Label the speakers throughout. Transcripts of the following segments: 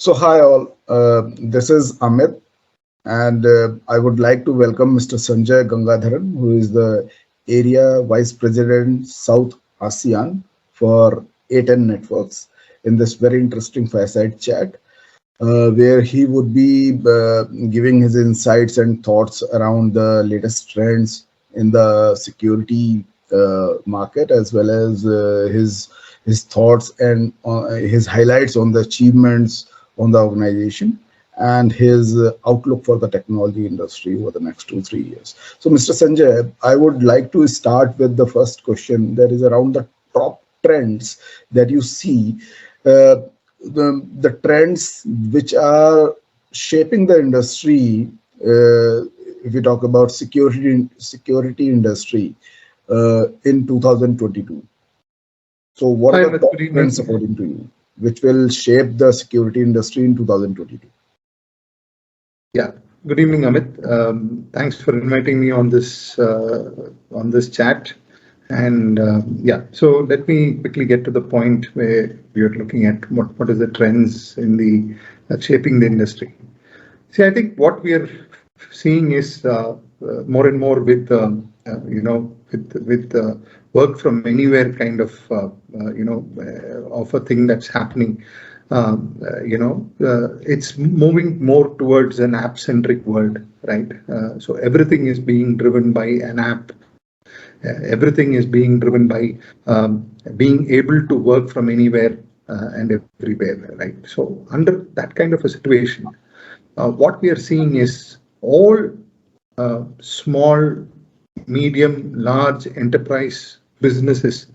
Speaker 1: So, hi all. This is Amit, and I would like to welcome Mr. Sanjai Gangadharan, who is the Area Vice President South ASEAN for A10 Networks, in this very interesting fireside chat, where he would be giving his insights and thoughts around the latest trends in the security market, as well as his thoughts and his highlights on the achievements on the organization and his outlook for the technology industry over the next 2 3 years. So, Mr. Sanjay, I would like to start with the first question that is around the top trends that you see. The trends which are shaping the industry, if we talk about security industry in 2022. So, what
Speaker 2: Hi,
Speaker 1: are the
Speaker 2: Amit.
Speaker 1: top
Speaker 2: Good
Speaker 1: trends
Speaker 2: evening.
Speaker 1: according to you, which will shape the security industry in 2022?
Speaker 2: Yeah, good evening, Amit. Thanks for inviting me on this chat. And yeah, so let me quickly get to the point where we are looking at what is the trends in the shaping the industry. See, I think what we are seeing is more and more with work from anywhere kind of a thing that's happening. It's moving more towards an app-centric world, right? So everything is being driven by an app. Everything is being driven by being able to work from anywhere and everywhere, right? So under that kind of a situation, what we are seeing is all small, medium, large enterprise businesses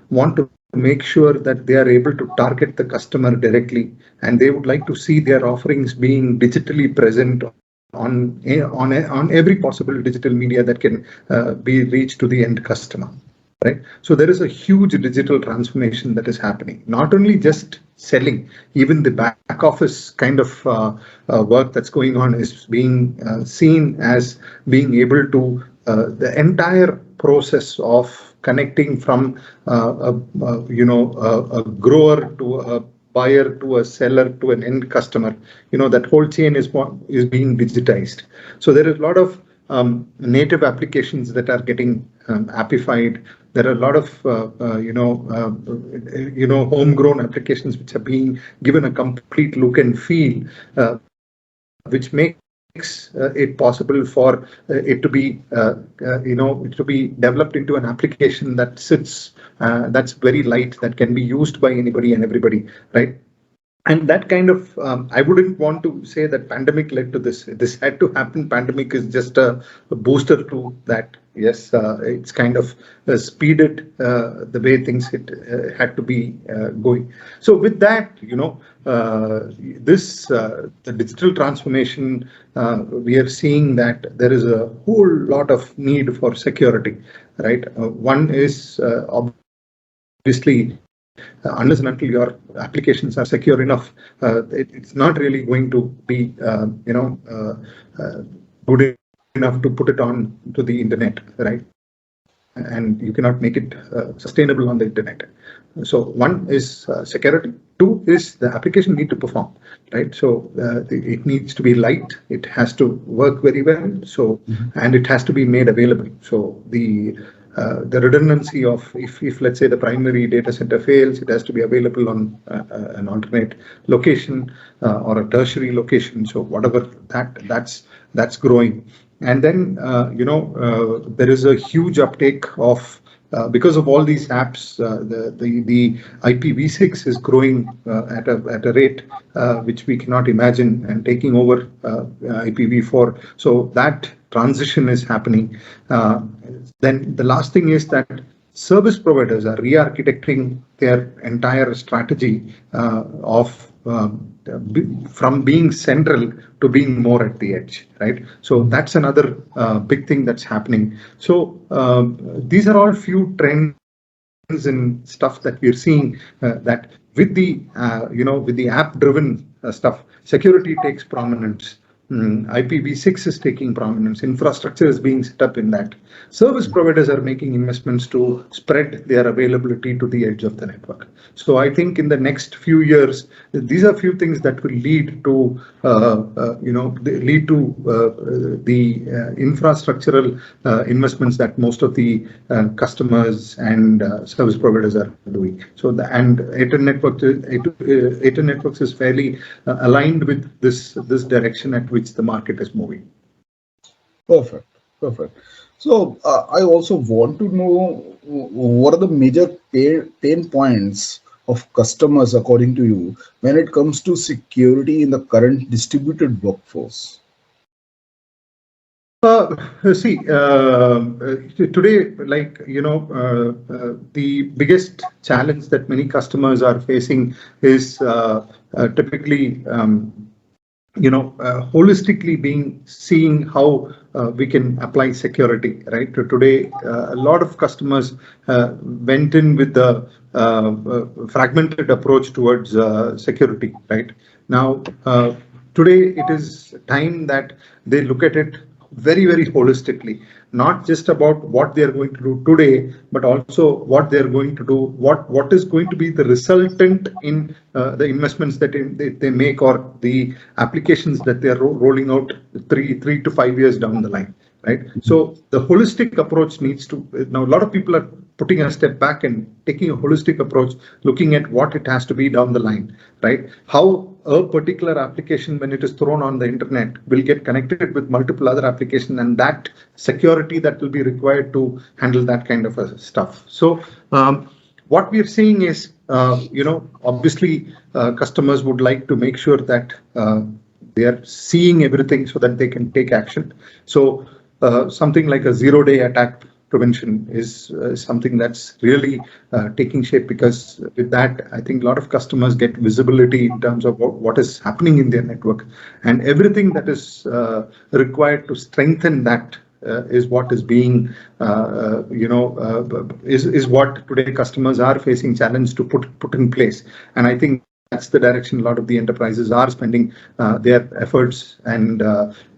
Speaker 2: want to make sure that they are able to target the customer directly, and they would like to see their offerings being digitally present on every possible digital media that can be reached to the end customer. Right. So there is a huge digital transformation that is happening, not only just selling, even the back office kind of work that's going on is being seen as being able to the entire process of connecting from a grower to a buyer to a seller to an end customer. That whole chain is being digitized. So there is a lot of native applications that are getting appified. There are a lot of homegrown applications which are being given a complete look and feel, which makes it possible for it to be developed into an application that sits that's very light, that can be used by anybody and everybody, right? And that kind of I wouldn't want to say that pandemic led to this had to happen. Pandemic is just a booster to that. Yes, it's kind of speeded the way things had to be going. So with that, the digital transformation, we are seeing that there is a whole lot of need for security, right? One is obviously, unless and until your applications are secure enough, it's not really going to be good enough to put it on to the internet, right? And you cannot make it sustainable on the internet. So one is security. Two is the application need to perform, right? So it needs to be light. It has to work very well. So and it has to be made available. So the redundancy of if let's say the primary data center fails, it has to be available on an alternate location or a tertiary location. So whatever that's growing. And then there is a huge uptake of because of all these apps, the IPv6 is growing at a rate which we cannot imagine, and taking over IPv4. So that transition is happening. Then the last thing is that service providers are re-architecting their entire strategy of from being central to being more at the edge, right? So that's another big thing that's happening. So these are all few trends and stuff that we're seeing that with the with the app-driven stuff, security takes prominence. IPv6 is taking prominence. Infrastructure is being set up in that. Service providers are making investments to spread their availability to the edge of the network. So I think in the next few years, these are few things that will lead to, the infrastructural investments that most of the customers and service providers are doing. So A10 Networks is fairly aligned with this direction at which the market is moving.
Speaker 1: Perfect, perfect. So I also want to know what are the major pain points of customers according to you when it comes to security in the current distributed workforce?
Speaker 2: See, today, the biggest challenge that many customers are facing is typically, holistically seeing how we can apply security, right? Today, a lot of customers went in with the fragmented approach towards security, right? Now, today it is time that they look at it very, very holistically, not just about what they are going to do today, but also what they are going to do, what is going to be the resultant in the investments that they make, or the applications that they are rolling out 3 to 5 years down the line, right? So the holistic approach needs to, now a lot of people are putting a step back and taking a holistic approach, looking at what it has to be down the line, right? How a particular application, when it is thrown on the internet, will get connected with multiple other applications, and that security that will be required to handle that kind of stuff. So what we are seeing is, obviously customers would like to make sure that they are seeing everything so that they can take action. So something like a zero-day attack prevention is something that's really taking shape, because with that, I think a lot of customers get visibility in terms of what is happening in their network, and everything that is required to strengthen that is what is being, is what today customers are facing challenge to put in place. And I think that's the direction a lot of the enterprises are spending their efforts and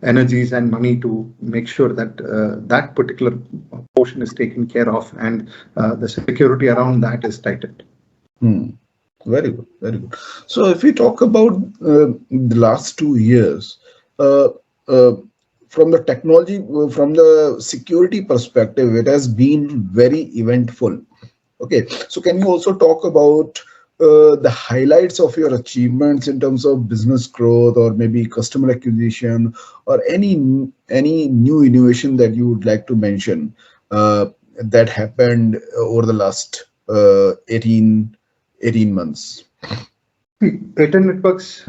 Speaker 2: energies and money to make sure that that particular portion is taken care of, and the security around that is tightened.
Speaker 1: Very good, very good. So if we talk about the last 2 years, uh, uh, from the technology, from the security perspective, it has been very eventful. Okay, so can you also talk about the highlights of your achievements in terms of business growth, or maybe customer acquisition, or any new innovation that you would like to mention that happened over the last 18 months?
Speaker 2: A10 Networks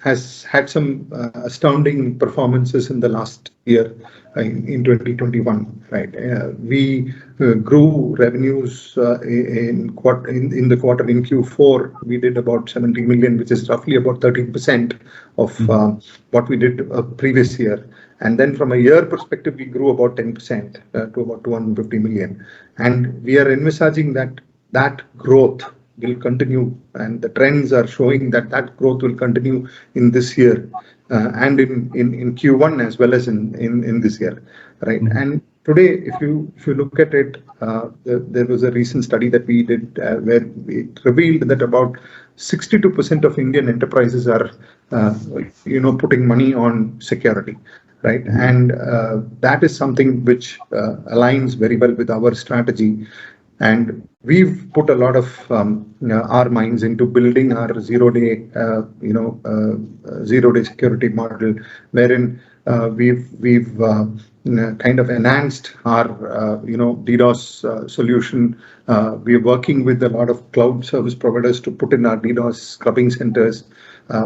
Speaker 2: has had some astounding performances in the last year, in 2021. Right, we grew revenues in the quarter. In Q4, we did about 70 million, which is roughly about 13% of what we did previous year. And then from a year perspective, we grew about 10% to about 250 million. And we are envisaging that growth will continue, and the trends are showing that growth will continue in this year, and in Q1 as well as in this year, right? And today, if you look at it, there was a recent study that we did where it revealed that about 62% of Indian enterprises are putting money on security, right? And that is something which aligns very well with our strategy. And we've put a lot of our minds into building our zero-day security model, wherein we've kind of enhanced our DDoS solution. We are working with a lot of cloud service providers to put in our DDoS scrubbing centers.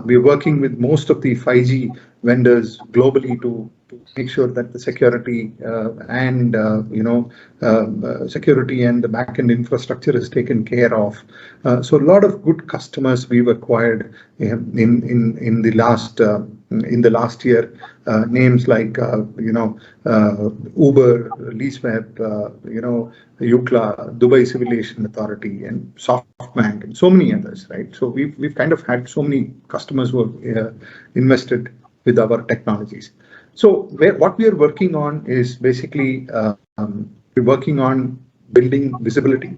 Speaker 2: We're working with most of the 5G vendors globally to make sure that the security and security and the backend infrastructure is taken care of. So a lot of good customers we've acquired in the last year. Names like Uber, LeaseWeb, UCLA, Dubai Civil Aviation Authority, and SoftBank, and so many others, right? So we've kind of had so many customers who have invested with our technologies. So what we are working on is basically we're working on building visibility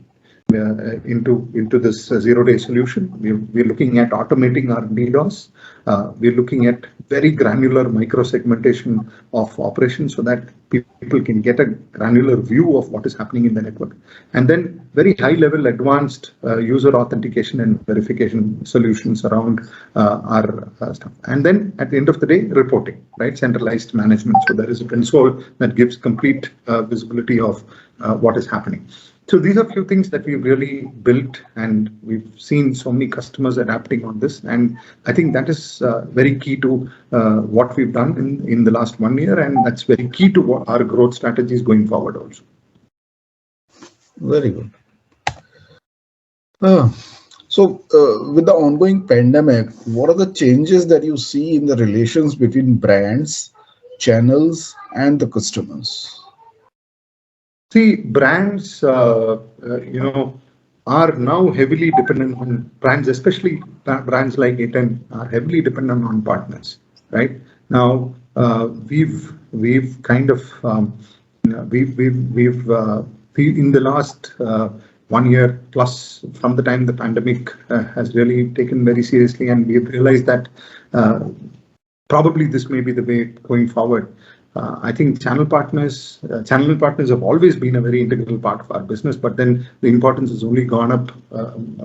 Speaker 2: into this zero-day solution. We're looking at automating our DDoS. We're looking at very granular micro-segmentation of operations so that people can get a granular view of what is happening in the network. And then very high-level advanced user authentication and verification solutions around our stuff. And then at the end of the day, reporting, right? Centralized management. So there is a console that gives complete visibility of what is happening. So these are a few things that we've really built, and we've seen so many customers adapting on this. And I think that is very key to what we've done in the last 1 year, and that's very key to what our growth strategies going forward also.
Speaker 1: Very good. With the ongoing pandemic, what are the changes that you see in the relations between brands, channels, and the customers?
Speaker 2: See, brands, are now heavily dependent on brands, especially brands like A10 are heavily dependent on partners, right? Now, we've kind of we've in the last 1 year plus from the time the pandemic has really taken very seriously, and we've realized that probably this may be the way going forward. I think channel partners have always been a very integral part of our business, but then the importance has only gone up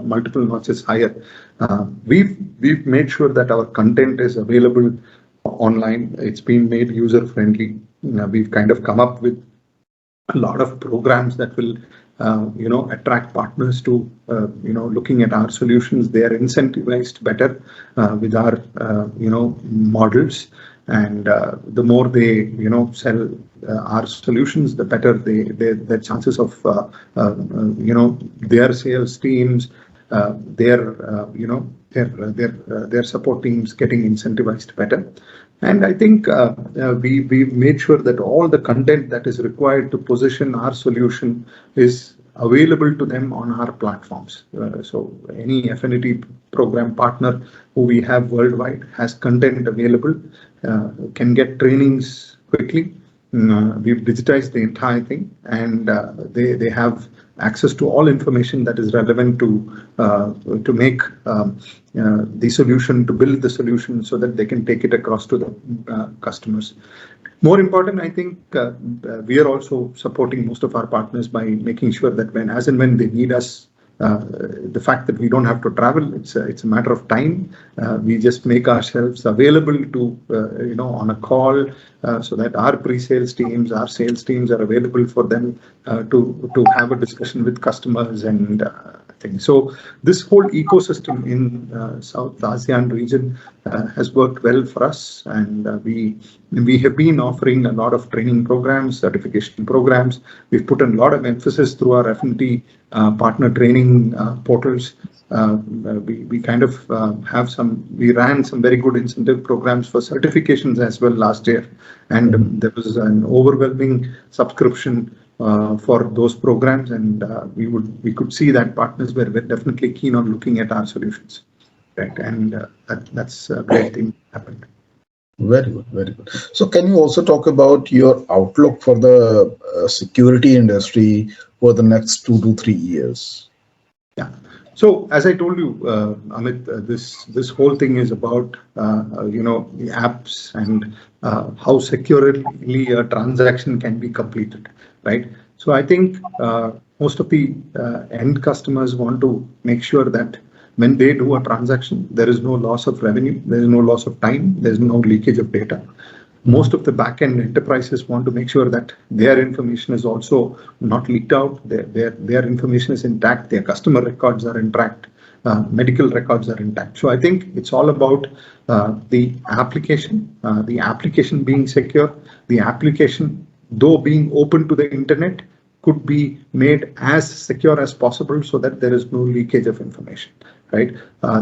Speaker 2: multiple notches higher. We've made sure that our content is available online. It's been made user friendly. We've kind of come up with a lot of programs that will attract partners to looking at our solutions. They are incentivized better with our models. And the more they sell our solutions, the better their chances of their sales teams, their support teams getting incentivized better. And I think we've made sure that all the content that is required to position our solution is available to them on our platforms. So any affinity program partner who we have worldwide has content available, can get trainings quickly. We've digitized the entire thing, and they have access to all information that is relevant to make the solution, to build the solution so that they can take it across to the customers. More important, I think we are also supporting most of our partners by making sure that as and when they need us, the fact that we don't have to travel, it's a matter of time. We just make ourselves available to on a call, so that our pre-sales teams, our sales teams are available for them to have a discussion with customers and things. So this whole ecosystem in South ASEAN region has worked well for us, and we have been offering a lot of training programs, certification programs. We've put a lot of emphasis through our affinity partner training portals. We kind of we ran some very good incentive programs for certifications as well last year, and there was an overwhelming subscription for those programs, and we could see that partners were definitely keen on looking at our solutions, right? And that's a great thing happened.
Speaker 1: Very good, very good. So can you also talk about your outlook for the security industry for the next 2 to 3 years?
Speaker 2: Yeah. So as I told you, Amit, this whole thing is about the apps and how securely a transaction can be completed, right? So I think most of the end customers want to make sure that when they do a transaction, there is no loss of revenue, there is no loss of time, there is no leakage of data. Most of the back-end enterprises want to make sure that their information is also not leaked out, their information is intact, their customer records are intact, medical records are intact. So I think it's all about the application being secure, the application, though being open to the internet, could be made as secure as possible so that there is no leakage of information, right?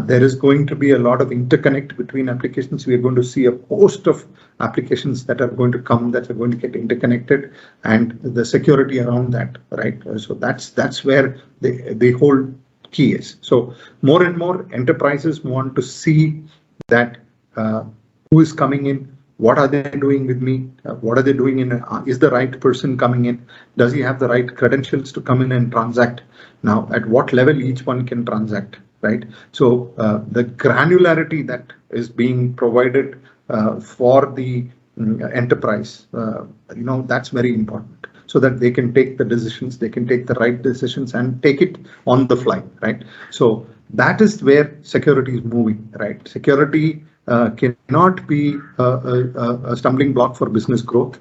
Speaker 2: There is going to be a lot of interconnect between applications. We are going to see a host of applications that are going to come, that are going to get interconnected, and the security around that, right? So that's where the whole key is. So more and more enterprises want to see that who is coming in, what are they doing with me, what are they doing in, is the right person coming in, does he have the right credentials to come in and transact, now at what level each one can transact, right? So the granularity that is being provided for the enterprise, that's very important, so that they can take the decisions, they can take the right decisions and take it on the fly, right? So that is where security is moving, right? Security cannot be a stumbling block for business growth.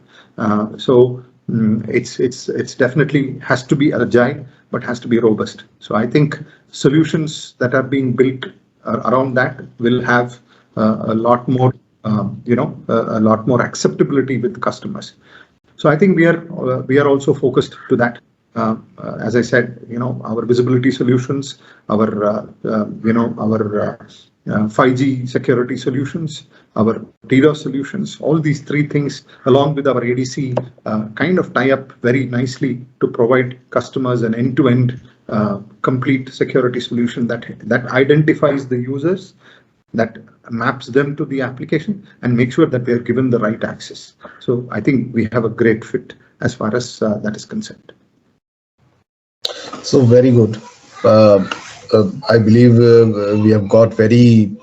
Speaker 2: It's definitely has to be agile, but has to be robust. So I think solutions that are being built around that will have a lot more, a lot more acceptability with customers. So I think we are also focused to that. As I said, our visibility solutions, our 5G security solutions, our DDoS solutions, all these three things, along with our ADC, kind of tie up very nicely to provide customers an end-to-end complete security solution that identifies the users, that maps them to the application, and make sure that they're given the right access. So I think we have a great fit as far as that is concerned.
Speaker 1: So very good. Uh, I believe we have got very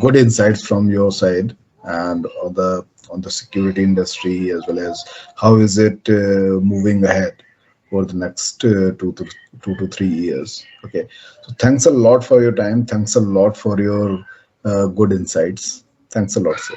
Speaker 1: good insights from your side and on the security industry, as well as how is it moving ahead for the next 2 to 3 years. Okay, so thanks a lot for your time. Thanks a lot for your good insights. Thanks a lot, sir.